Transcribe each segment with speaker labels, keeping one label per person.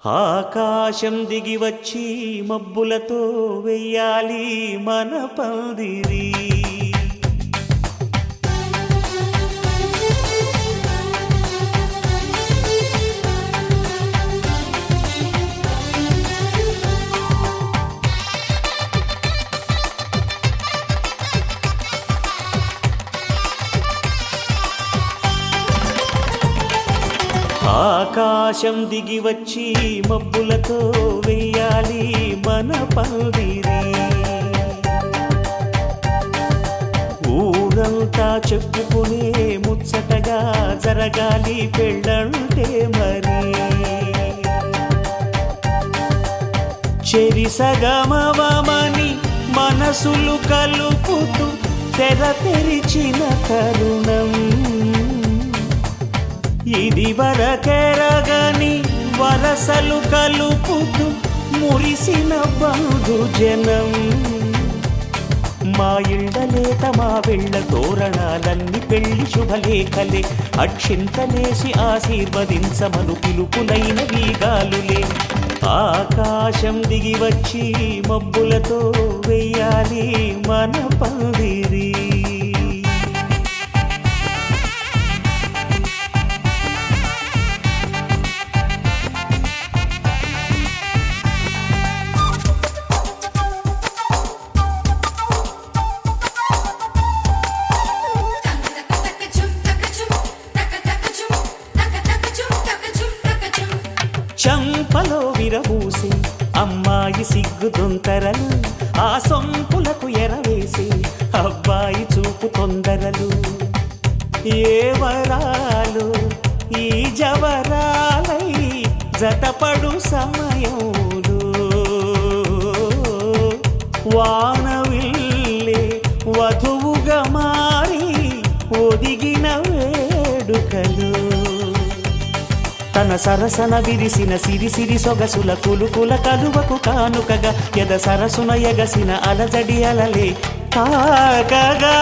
Speaker 1: ఆకాశం దిగి వచ్చి మబ్బులతో వెయ్యాలి మన పందిరి. ఆకాశం దిగి వచ్చి మబ్బులతో వెయ్యాలి మన పందిరి. ఊరంతా చెప్పుకునే ముచ్చటగా జరగాలి పెళ్ళంటే మరి. చెరిసగమవమని మనసులు కలుపుతూ తెర తెరిచిన తరుణం ఇది వరకెరగని వరసలు కలుపుతూ మురిసిన బంధుజనం. మా ఇళ్ళలేత మా వెళ్ళ తోరణాలన్నీ పెళ్లి శుభలేఖలే. అక్షింతలేసి ఆశీర్వదించమను పిలుపులైన వీగాలులే. ఆకాశం దిగి వచ్చి మబ్బులతో వెయ్యాలి మన పందిరి. చంపలో విరబూసి అమ్మాయి సిగ్గు దొంతరలు, ఆ సొంపులకు ఎరవేసి అబ్బాయి చూపు తొందరలు. ఏ వరాలు ఈ జవరాలై జతపడు సమయంలో వానవిల్లే వధువుగా మారి ఒదిగిన వేడుకలు. తన సరసన విరిసిన సిరిసిరి సొగసుల కులుకుల కలువకు కానుకగా ఎద సరసున ఎగసిన అలజడి అలలే తాకగా.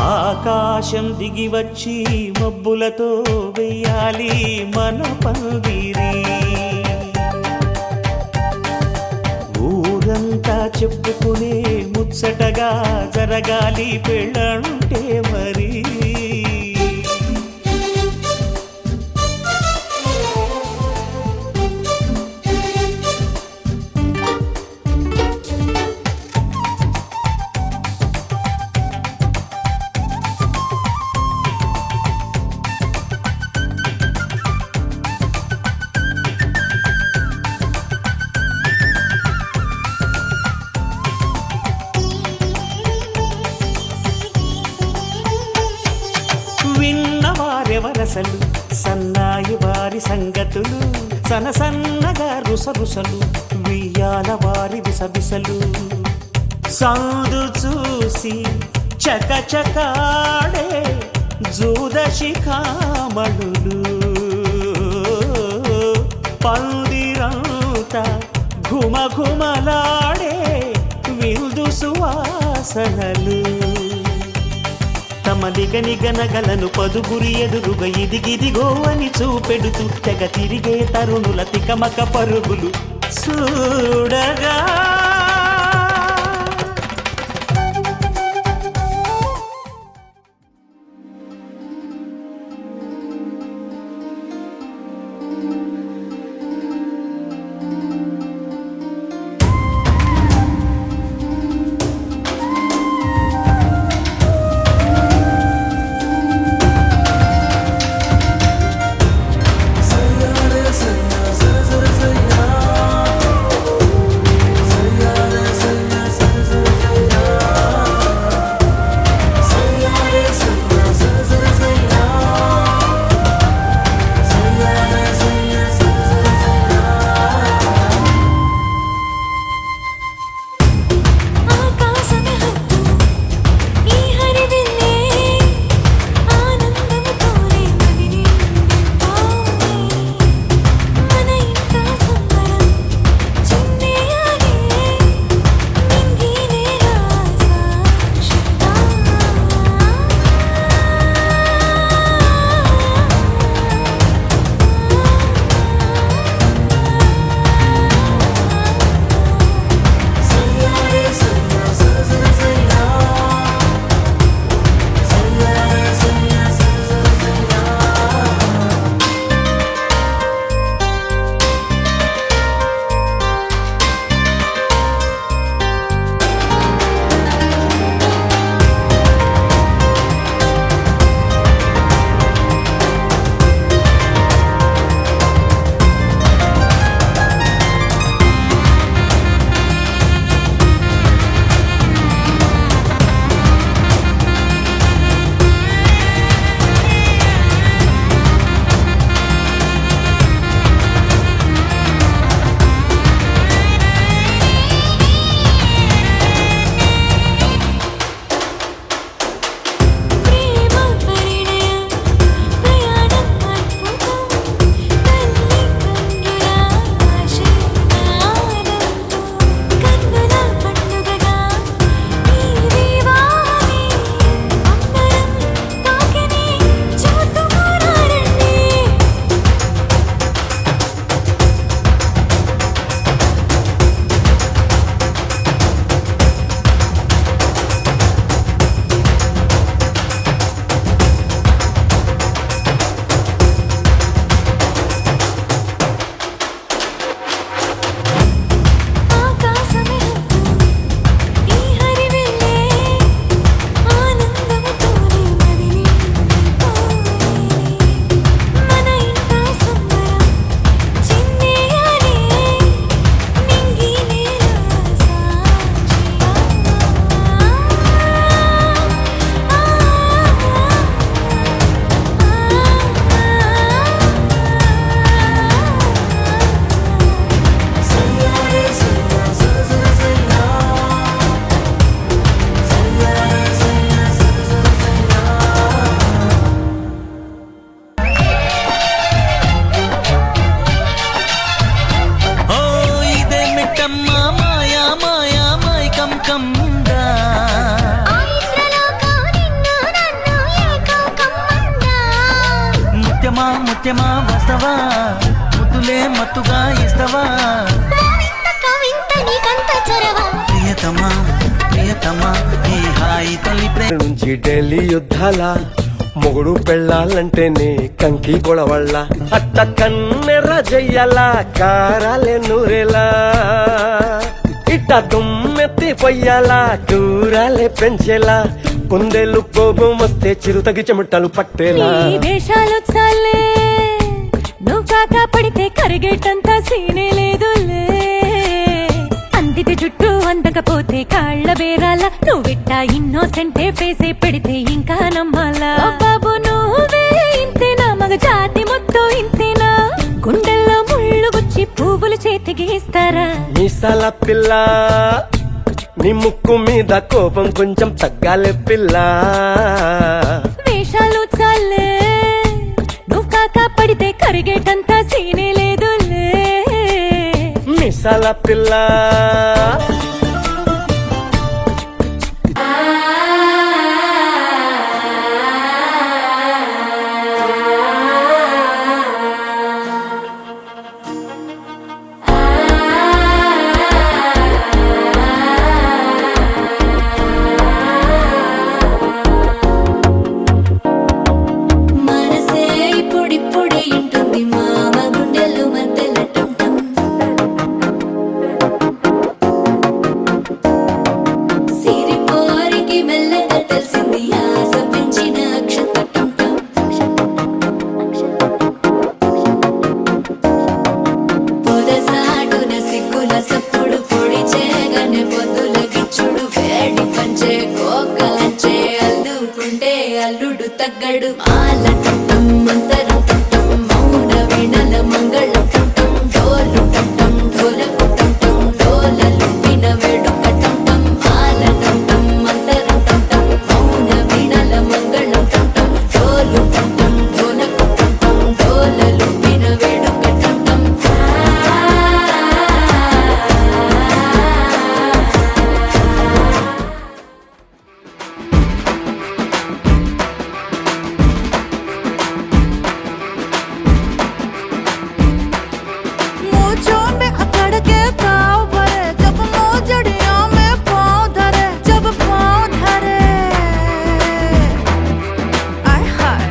Speaker 1: ఆకాశం దిగి వచ్చి మబ్బులతో వెయ్యాలి మన పందిరి. ఊరంతా చెప్పుకునే ముచ్చటగా జరగాలి పెళ్ళంటే మరి. విన్నవారెవరసలు సన్నాయి వారి సంగతులు, సనసన్నగా రుసరుసలు వియ్యాల వారి విసబిసలు. సందు చూసి చకచకాడే జూదశిఖామణులు, పందిరంతా ఘుమఘుమలాడే విందు సువాసనలు. తమ నిగనిగనగలను పదుగురి ఎదురుగా ఇదిగిదిగో అని చూపెడుతూ తెగ తిరిగే తరుణుల తికమక పరుగులు చూడగా.
Speaker 2: ముత్యమా వస్తవా ముద్దులే మత్తుగా ఇస్తవా ప్రియతమా ప్రియతమా ఈ హాయి తొలి ప్రేమ
Speaker 3: నుంచి ఢిల్లీ యుద్ధాల మొగుడు పెళ్ళాలంటేనే కంకి గొడవళ్ళ అట్ట కన్నెర్ర చెయ్యాల కారాలే నూరేలా ఇట్ట దుమ్మెత్తి పొయ్యాల కూరాలే పెంచేలా కుందేలు కోపం వస్తే చిరుతగి చెమటలు పట్టేలా
Speaker 4: వేషాలు చాలే నువ్వు కాక పడితే కరిగేటంత సీనే లేదులే అందిది జుట్టు అందకపోతే కాళ్ళ బేరాల నువ్విట్ట ఇన్నోసెంటే ఫేసే పెడితే ఇంకా నమ్మాలా బాబు నువ్వే ఇంతేనా మగ జాతి మొత్తం ఇంతేనా గుండెల్లో ముళ్ళు గుచ్చి పువ్వులు చేతికి ఇస్తారా
Speaker 3: మీసాల పిల్ల నీ ముక్కు మీద కోపం కొంచెం తగ్గాలే పిల్ల
Speaker 4: వేషాలు చాలే నువ్వు కాక పడితే కరిగేటంత సీనే లేదులే
Speaker 3: మీసాల పిల్ల
Speaker 4: మనసే ఇప్పుడిప్పుడే ఇంటుంది మామ గుండెలు మధ్యలటుంటం సిరిపోరికి మెల్లగా తెలిసింది ఆశ పెంచిన అక్షతటుంటం పొదసాటున సిగ్గుల సప్పుడు పొడి చేయగానే పొద్దుల గిచ్చుడు వేడి పంచే కోకలంచే అల్లుకుంటే అల్లుడు తగ్గడు మాలటుంటం మంతరం టుంటం మౌన వీణల మంగళం టుంటం డోలు టుంటం ఢోలకు టుంటం డోలలు విన వేడుక టుంటం మాలటుంటం మంతరం టుంటం మౌన వీణల మంగళం టుంటం డోలు టుంటం ఢోలకు టుంటం డోలలు విన వేడుక టుంటం
Speaker 5: मोजों में अकड़ के ताव भरे जब मोजड़ियों में पाँव धरे जब पाँव धरे आय हाय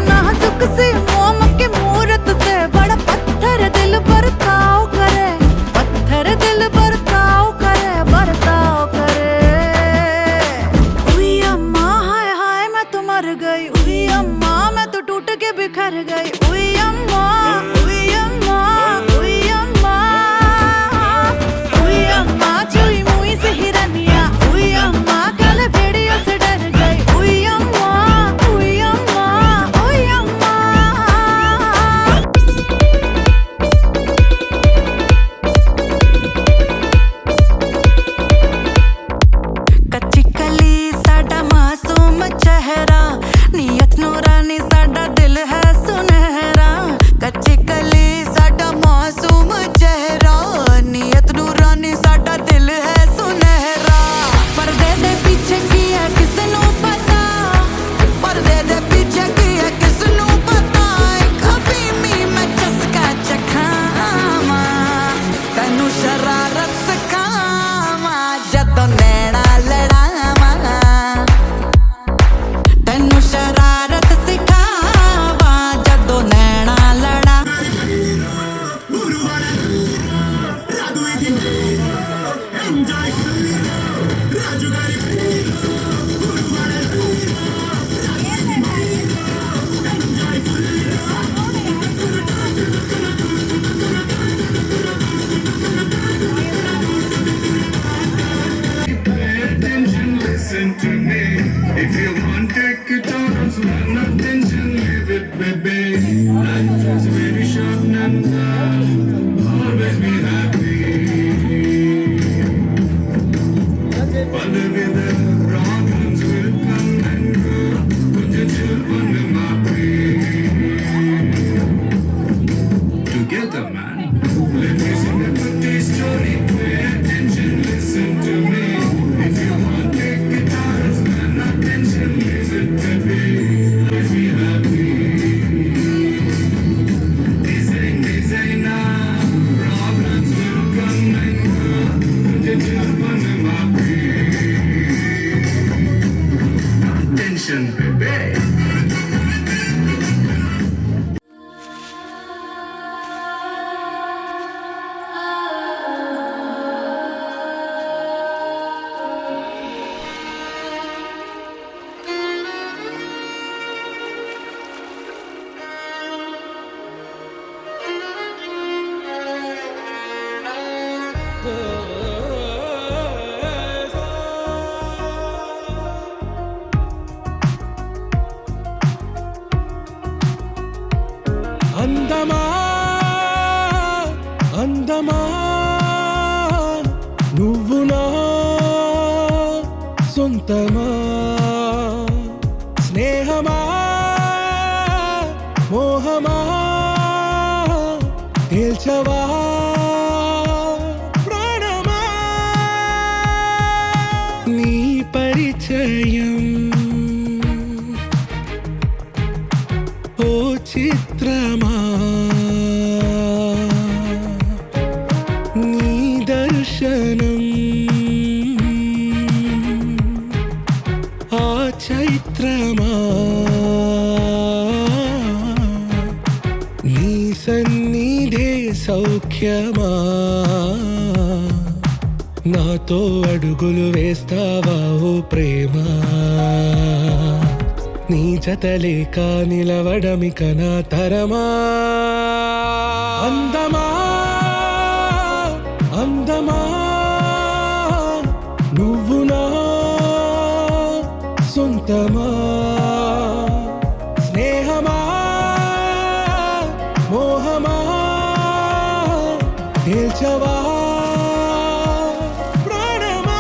Speaker 5: नाजुक सी मोम की मूरत से बड़ा पत्थर दिल बरताव करे पत्थर दिल बरताव करे बरताव करे उई अम्मा हाय हाय मैं तो मर गई उई अम्मा मैं तो टूट के बिखर गई उई अम्मा उई अम्मा उई अम्मा उई अम्मा चुई मुई से हिरनिया उई अम्मा काले भेड़ियों से डर गई उई अम्मा उई अम्मा उई अम्मा कच्ची कली साडा मासूम चेहरा नीयत नूरानी साडा दिल है सुनहरा कच्ची कली साडा मासूम चेहरा नीयत नूरानी साडा दिल है सुनहरा पर्दे दे पीछे की है किसनू पता पर्दे दे पीछे की है किसनू पता कभी मी मैं चस्का चखावा तैनू शरारत सिखावा जदों नैना लड़ावा तैनू शरारत सिखावा जदों नैना लड़ा
Speaker 6: Attention, listen to me. If you want, take it on. So attention, leave it, baby. Life is very short, Nanda. Always be happy. But the weather, problems will come and go. Put your children in my together, man. Let me sing a pretty story. Pay attention, listen to me. If you want, take guitars, man, attention. attention, baby.
Speaker 3: అందమా అందమా నువ్వు నా సొంతమా స్నేహమా మోహమా తేల్చవా ప్రాణమా నీ పరిచయం ఓ చిత్రమా నీ దర్శనం ఆ చైత్రమా నీ సన్నిధే సౌఖ్యమా నాతో అడుగులు వేస్తావా ఓ ప్రేమ నీ జతలేక నిలవడమిక నా తరమా అందమా అందమా నువ్వు నా సొంతమా స్నేహమా మోహమా తేల్చవా ప్రాణమా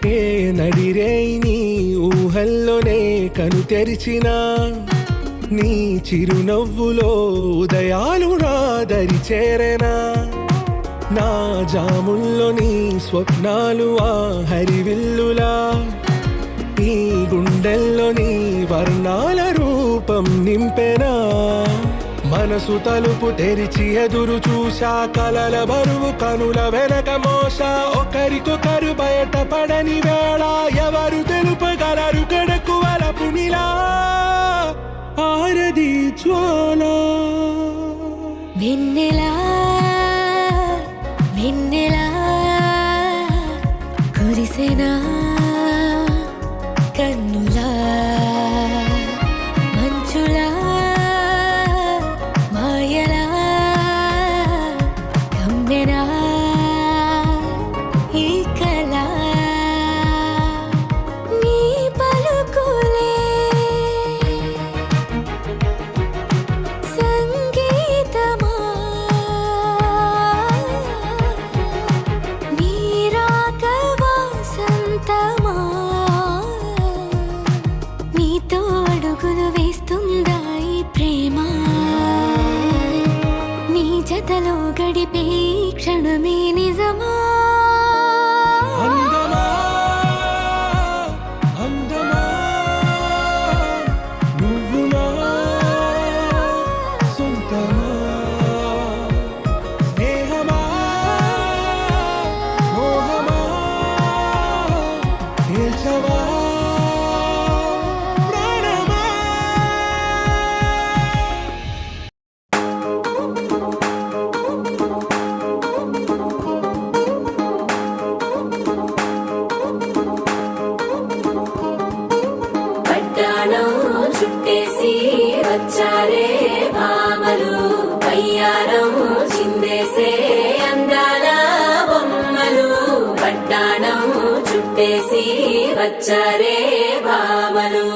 Speaker 3: ఏ నడిరే నీ ఊహల్లోనే కను తెరిచిన నీ చిరునవ్వులో ఉదయాలు నా దరి చేరెనా నా జాముల్లో నీ స్వప్నాలు ఆ హరివిల్లులా ఈ గుండెల్లో నీ వర్ణాల రూపం నింపెనా మనసు తలుపు తెరిచి ఎదురు చూసా కలల బరువు కనుల వెనక మోసా ఒకరికొకరు బయట పడని వేళ ఎవరు తెలుపగలరు గడకు వలపు నిలా ఆరది జ్వాల
Speaker 4: వెన్నెలా వెన్నెలా కురిసెనా కన్నులా మంచులా మాయలా కమ్మెనా ఈ కళ నీ పలుకులే సంగీతమా నీ రాక వాసంతమా నీతో అడుగులు వేస్తుందా ఈ ప్రేమ నీ జతలో గడిపే ఈ క్షణమే నిజమా
Speaker 3: అందమా అందమా నువ్వు నా సొంతమా స్నేహమా మోహమా తేల్చవా ప్రాణమా
Speaker 4: పట్టాణం చుట్టేసి వచ్చారే భామలు పయ్యారం చిందేసే అందాల బొమ్మలు పట్టాణం చుట్టేసి వచ్చారే భామలు